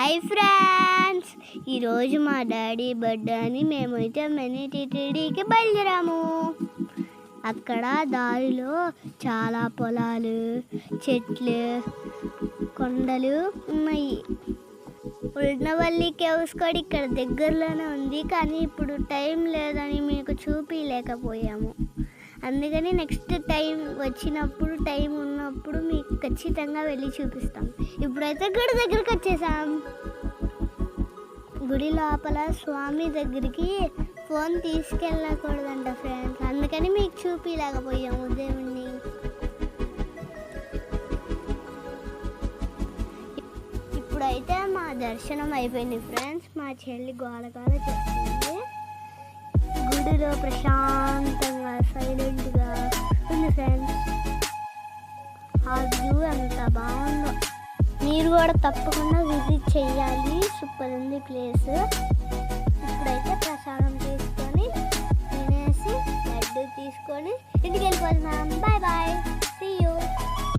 Hi friends, ఈరోజు మా daddy birthday అని మేమైతే మినీ టీటీడీకి బయలుదేరాము. అక్కడ దారిలో చాలా పొలాలు, చెట్లు, కొండలు ఉన్నాయి. ఉండవల్లి కేవ్స్ కూడా ఇక్కడ దగ్గరలోనే ఉంది, కానీ ఇప్పుడు టైం లేదని మీకు చూపించలేకపోయాము. అందుకని నెక్స్ట్ టైం వచ్చినప్పుడు, టైం ఉన్నప్పుడు మీకు ఖచ్చితంగా వెళ్ళి చూపిస్తాం. ఇప్పుడైతే గుడి దగ్గరికి వచ్చేసాం. గుడి లోపల స్వామి దగ్గరికి ఫోన్ తీసుకెళ్ళకూడదంట ఫ్రెండ్స్, అందుకని మీకు చూపించలేకపోయాము దేవుణ్ణి. ఇప్పుడైతే మా దర్శనం అయిపోయింది ఫ్రెండ్స్. మా చెల్లి గోల చేస్తుంది. గుడిలో ప్రశాంతంగా సైలెంట్గా ఉంది ఫ్రెండ్స్. ఆ వ్యూ ఎంత బాగుందో, మీరు కూడా తప్పకుండా విజిట్ చేయాలి. సూపర్ ఉంది ప్లేస్. ఇప్పుడైతే ప్రసాదం తీసుకొని తినేసి లడ్డు తీసుకొని ఇంటికి వెళ్ళిపోతున్నాం. Bye bye, see you.